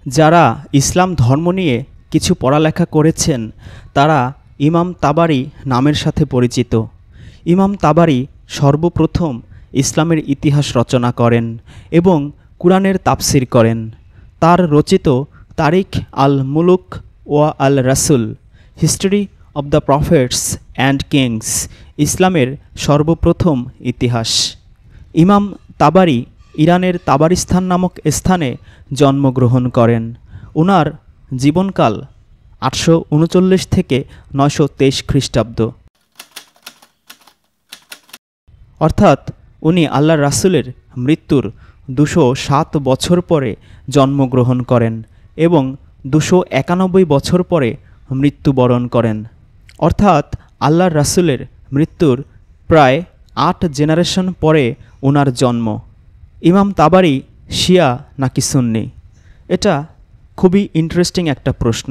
যারা ইসলাম ধর্ম নিয়ে কিছু পড়ালেখা করেছেন তারা ইমাম তাবারি নামের সাথে পরিচিত। ইমাম তাবারি সর্বপ্রথম ইসলামের ইতিহাস রচনা করেন এবং কুরআনের তাফসির করেন। তার রচিত তারিখ আল মুলুক ওয়া আল রাসুল, history of the prophets and kings, ইসলামের সর্বপ্রথম ইতিহাস। ইমাম তাবারি ইরানের তাবারিস্তান নামক স্থানে জন্মগ্রহণ করেন। ওনার জীবনকাল 839 থেকে 923 খ্রিস্টাব্দ, অর্থাৎ উনি আল্লাহর রাসূলের মৃত্যুর 207 বছর পরে জন্মগ্রহণ করেন এবং 291 বছর পরে মৃত্যুবরণ করেন। অর্থাৎ আল্লাহর রাসূলের মৃত্যুর প্রায় 8 জেনারেশন পরে ওনার জন্ম। ইমাম তাবারি শিয়া নাকি সুন্নি? এটা খুবই ইন্টারেস্টিং একটা প্রশ্ন।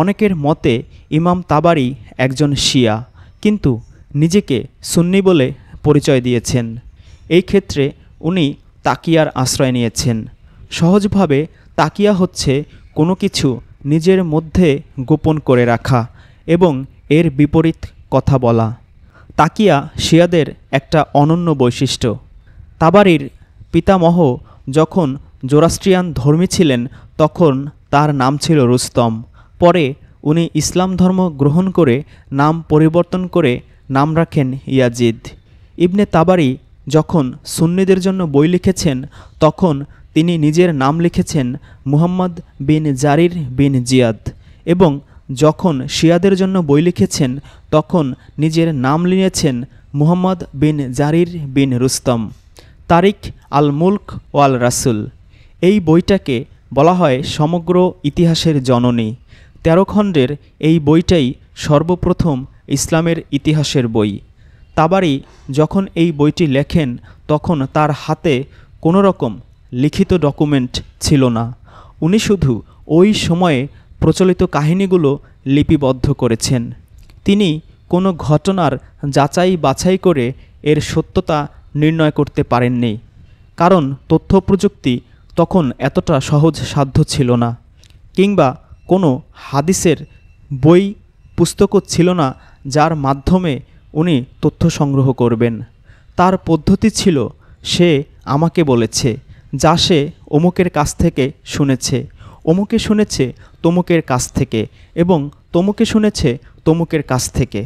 অনেকের মতে ইমাম তাবারি একজন শিয়া, কিন্তু নিজেকে সুন্নি বলে পরিচয় দিয়েছেন। এই ক্ষেত্রে উনি তাকিয়ার আশ্রয় নিয়েছেন। সহজভাবে তাকিয়া হচ্ছে কোনো কিছু নিজের মধ্যে গোপন করে রাখা এবং এর বিপরীত কথা বলা। তাকিয়া শিয়াদের একটা অনন্য বৈশিষ্ট্য। তাবারির পিতামহ যখন জোরাস্ট্রিয়ান ধর্মী ছিলেন তখন তার নাম ছিল রুস্তম। পরে উনি ইসলাম ধর্ম গ্রহণ করে নাম পরিবর্তন করে নাম রাখেন ইয়াজিদ। ইবনে তাবারি যখন সুন্নিদের জন্য বই লিখেছেন তখন তিনি নিজের নাম লিখেছেন মুহাম্মদ বিন জারির বিন জিয়াদ, এবং যখন শিয়াদের জন্য বই লিখেছেন তখন নিজের নাম নিয়েছেন মুহাম্মদ বিন জারির বিন রুস্তম। তারিখ আল মুলক ওয়াল রাসুল, এই বইটাকে বলা হয় সমগ্র ইতিহাসের জননী। 13 খণ্ডের এই বইটাই সর্বপ্রথম ইসলামের ইতিহাসের বই। তাবারি যখন এই বইটি লেখেন তখন তার হাতে কোনো রকম লিখিত ডকুমেন্ট ছিল না। উনি শুধু ওই সময়ে প্রচলিত কাহিনীগুলো লিপিবদ্ধ করেছেন। তিনি কোনো ঘটনার যাচাই বাছাই করে এর সত্যতা নির্ণয় করতে পারেননি, কারণ তথ্য প্রযুক্তি তখন এতটা সহজ সাধ্য ছিল না, কিংবা কোনো হাদিসের বই পুস্তকও ছিল না যার মাধ্যমে উনি তথ্য সংগ্রহ করবেন। তার পদ্ধতি ছিল, সে আমাকে বলেছে, যা সে অমুকের কাছ থেকে শুনেছে, অমুকে শুনেছে তমুকের কাছ থেকে, এবং তমুকে শুনেছে তমুকের কাছ থেকে।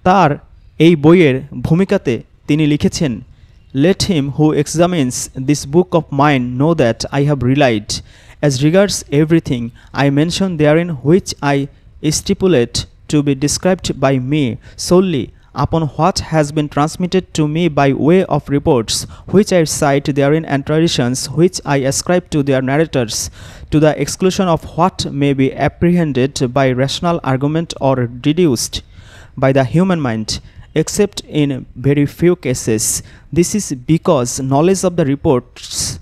তার এই বইয়ের ভূমিকাতে তিনি লিখেছেন, Let him who examines this book of mine know that I have relied, as regards everything I mention therein which I stipulate to be described by me solely upon what has been transmitted to me by way of reports which I cite therein and traditions which I ascribe to their narrators, to the exclusion of what may be apprehended by rational argument or deduced by the human mind, except in very few cases. This is because knowledge of the reports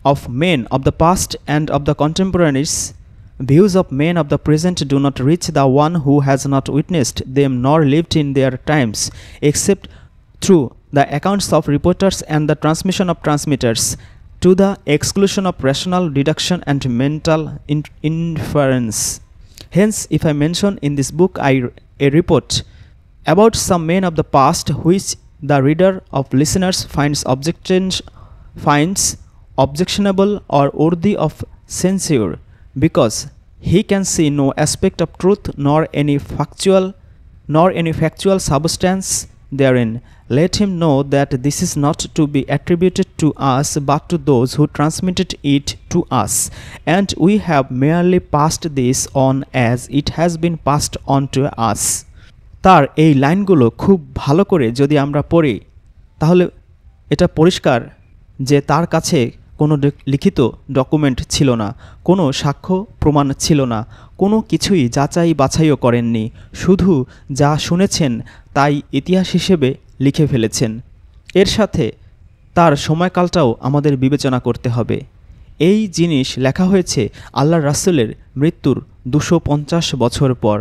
of men of the past and of the contemporaries, views of men of the present do not reach the one who has not witnessed them nor lived in their times, except through the accounts of reporters and the transmission of transmitters, to the exclusion of rational deduction and mental inference. Hence, if I mention in this book a report about some men of the past which the reader of listeners finds objectionable or worthy of censure, because he can see no aspect of truth nor any factual substance therein, let him know that this is not to be attributed to us but to those who transmitted it to us, and we have merely passed this on as it has been passed on to us. তার এই লাইনগুলো খুব ভালো করে যদি আমরা পড়ি তাহলে এটা পরিষ্কার যে তার কাছে কোনো লিখিত ডকুমেন্ট ছিল না, কোনো সাক্ষ্য প্রমাণ ছিল না, কোনো কিছুই যাচাই বাছাইও করেননি, শুধু যা শুনেছেন তাই ইতিহাস হিসেবে লিখে ফেলেছেন। এর সাথে তার সময়কালটাও আমাদের বিবেচনা করতে হবে। এই জিনিস লেখা হয়েছে আল্লাহর রাসূলের মৃত্যুর 250 বছর পর।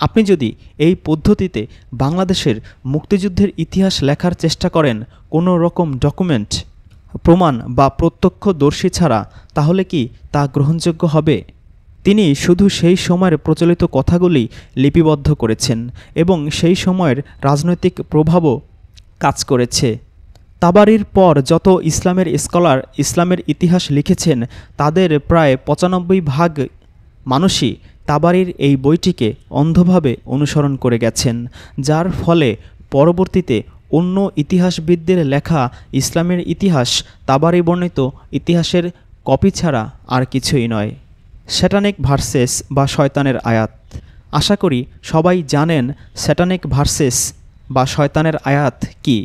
আপনি যদি এই পদ্ধতিতে বাংলাদেশের মুক্তিযুদ্ধের ইতিহাস লেখার চেষ্টা করেন, কোনো রকম ডকুমেন্ট প্রমাণ বা প্রত্যক্ষদর্শী ছাড়া, তাহলে কি তা গ্রহণযোগ্য হবে? তিনি শুধু সেই সময়ের প্রচলিত কথাগুলি লিপিবদ্ধ করেছেন এবং সেই সময়ের রাজনৈতিক প্রভাবও কাজ করেছে। তাবারির পর যত ইসলামের স্কলার ইসলামের ইতিহাস লিখেছেন তাদের প্রায় ৯৫% মানুষই তাবারির এই বইটিকে অন্ধভাবে অনুসরণ করে গেছেন, যার ফলে পরবর্তীতে অন্য ইতিহাসবিদদের লেখা ইসলামের ইতিহাস তাবারি বর্ণিত ইতিহাসের কপি ছাড়া আর কিছুই নয়। স্যাটানিক ভার্সেস বা শয়তানের আয়াত। আশা করি সবাই জানেন স্যাটানিক ভার্সেস বা শয়তানের আয়াত কি।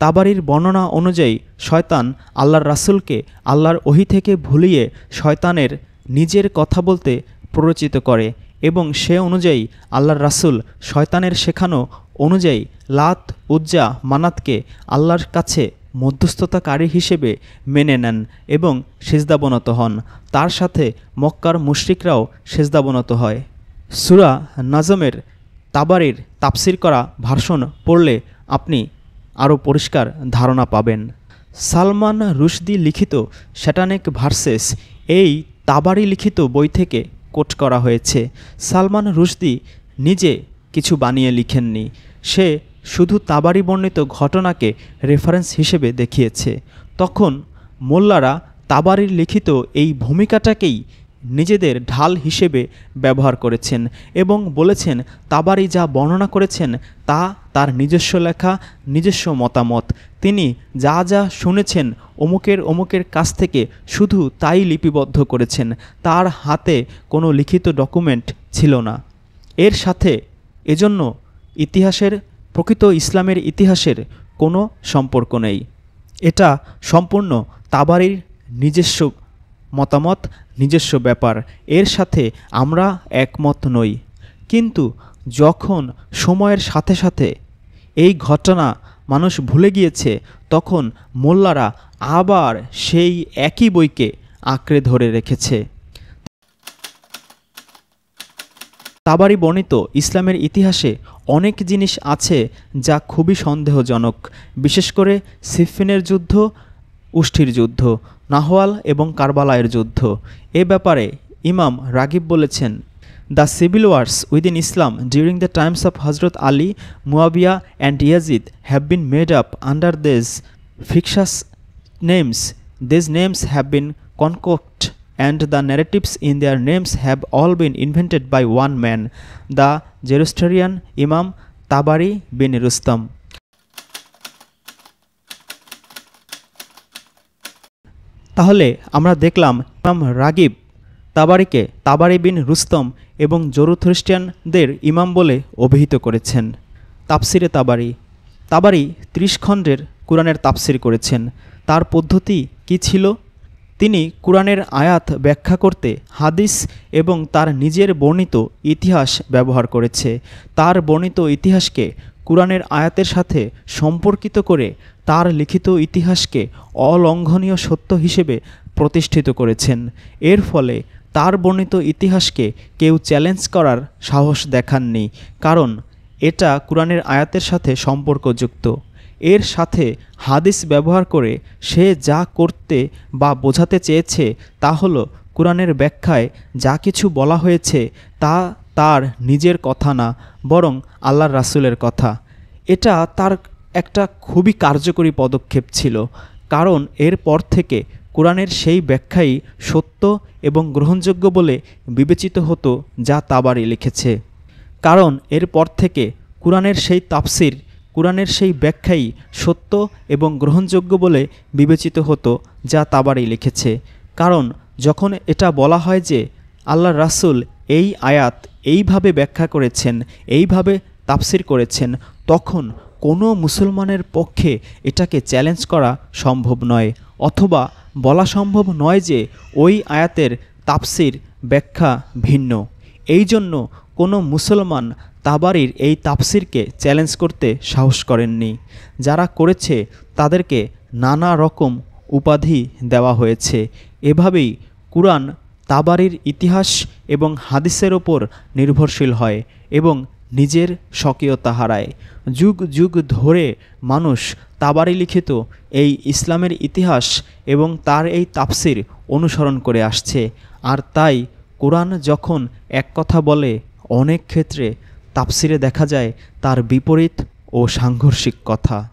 তাবারির বর্ণনা অনুযায়ী শয়তান আল্লাহর রাসূলকে আল্লাহর ওহী থেকে ভুলিয়ে শয়তানের নিজের কথা বলতে প্ররোচিত করে এবং সে অনুযায়ী আল্লাহর রাসূল শয়তানের শেখানো অনুযায়ী লাত, উজ্জা, মানাতকে আল্লাহর কাছে মধ্যস্থতাকারী হিসেবে মেনে নেন এবং সিজদাবনত হন। তার সাথে মক্কার মুশরিকরাও সিজদাবনত হয়। সূরা নাজমের তাবারির তাফসির করা ভার্সন পড়লে আপনি আরও পরিষ্কার ধারণা পাবেন। সালমান রুশদি লিখিত স্যাটানিক ভার্সেস এই তাবারি লিখিত বই থেকে কোট করা হয়েছে। সালমান রুশদি নিজে কিছু বানিয়ে লিখেননি, সে শুধু তাবারি বর্ণিত ঘটনাকে রেফারেন্স হিসেবে দেখিয়েছে। তখন মোল্লারা তাবারির লিখিত এই ভূমিকাটাকেই নিজেদের ঢাল হিসেবে ব্যবহার করেছেন এবং বলেছেন তাবারি যা বর্ণনা করেছেন তা তার নিজস্ব লেখা, নিজস্ব মতামত। তিনি যা যা শুনেছেন অমুকের কাছ থেকে শুধু তাই লিপিবদ্ধ করেছেন, তার হাতে কোনো লিখিত ডকুমেন্ট ছিল না। এর সাথে এজন্য ইতিহাসের প্রকৃত ইসলামের ইতিহাসের কোনো সম্পর্ক নেই। এটা সম্পূর্ণ তাবারির নিজস্ব মতামত, নিজস্ব ব্যাপার, এর সাথে আমরা একমত নই। কিন্তু যখন সময়ের সাথে সাথে এই ঘটনা মানুষ ভুলে গিয়েছে, তখন মোল্লারা আবার সেই একই বইকে আঁকড়ে ধরে রেখেছে। তাবারি বর্ণিত ইসলামের ইতিহাসে অনেক জিনিস আছে যা খুবই সন্দেহজনক, বিশেষ করে সিফিনের যুদ্ধ, উষ্ঠির যুদ্ধ, নাহওয়াল এবং কারবালায়ের যুদ্ধ। এ ব্যাপারে ইমাম রাগিব বলেছেন, the civil wars within Islam during the times of হজরত Ali, Muawiya and Yazid have been made up under this fictitious names. These names have been concoct and the narratives in their names have all been invented by one man, the Zoroastrian Imam Tabari bin Rustam. তাহলে আমরা দেখলাম ইমাম রাগিব তাবারিকে তাবারি বিন রুস্তম এবং জরুথ্রিস্টিয়ানদের ইমাম বলে অভিহিত করেছেন। তাফসিরে তাবারি। তাবারি 30 খণ্ডের কুরআনের তাফসির করেছেন। তার পদ্ধতি কি ছিল? তিনি কুরআনের আয়াত ব্যাখ্যা করতে হাদিস এবং তার নিজের বর্ণিত ইতিহাস ব্যবহার করেছে। তার বর্ণিত ইতিহাসকে কুরআনের আয়াতের সাথে সম্পর্কিত করে তার লিখিত ইতিহাসকে অলঙ্ঘনীয় সত্য হিসেবে প্রতিষ্ঠিত করেছেন। এর ফলে তার বর্ণিত ইতিহাসকে কেউ চ্যালেঞ্জ করার সাহস দেখাননি, কারণ এটা কুরআনের আয়াতের সাথে সম্পর্কযুক্ত। এর সাথে হাদিস ব্যবহার করে সে যা করতে বা বোঝাতে চেয়েছে তা হলো কুরআনের ব্যাখ্যায় যা কিছু বলা হয়েছে তা তার নিজের কথা না, বরং আল্লাহর রাসূলের কথা। এটা তার একটা খুবই কার্যকরী পদক্ষেপ ছিল, কারণ এরপর থেকে কুরআনের সেই ব্যাখ্যাই সত্য এবং গ্রহণযোগ্য বলে বিবেচিত হতো যা তাবারি লিখেছে। কারণ এরপর থেকে কুরআনের সেই তাফসির, কুরআনের সেই ব্যাখ্যাই সত্য এবং গ্রহণযোগ্য বলে বিবেচিত হতো যা তাবারি লিখেছে। কারণ যখন এটা বলা হয় যে আল্লাহর রাসূল এই আয়াত এইভাবে ব্যাখ্যা করেছেন, এইভাবে তাফসির করেছেন, তখন কোনো মুসলমানের পক্ষে এটাকে চ্যালেঞ্জ করা সম্ভব নয়, অথবা বলা সম্ভব নয় যে ওই আয়াতের তাফসির ব্যাখ্যা ভিন্ন। এই জন্য কোনো মুসলমান তাবারির এই তাফসিরকে চ্যালেঞ্জ করতে সাহস করেননি। যারা করেছে তাদেরকে নানা রকম উপাধি দেওয়া হয়েছে। এভাবেই কুরআন তাবারির ইতিহাস এবং হাদিসের ওপর নির্ভরশীল হয় এবং নিজের স্বকীয়তা হারায়। যুগ যুগ ধরে মানুষ তাবারি লিখিত এই ইসলামের ইতিহাস এবং তার এই তাফসির অনুসরণ করে আসছে। আর তাই কোরআন যখন এক কথা বলে, অনেক ক্ষেত্রে তাফসিরে দেখা যায় তার বিপরীত ও সাংঘর্ষিক কথা।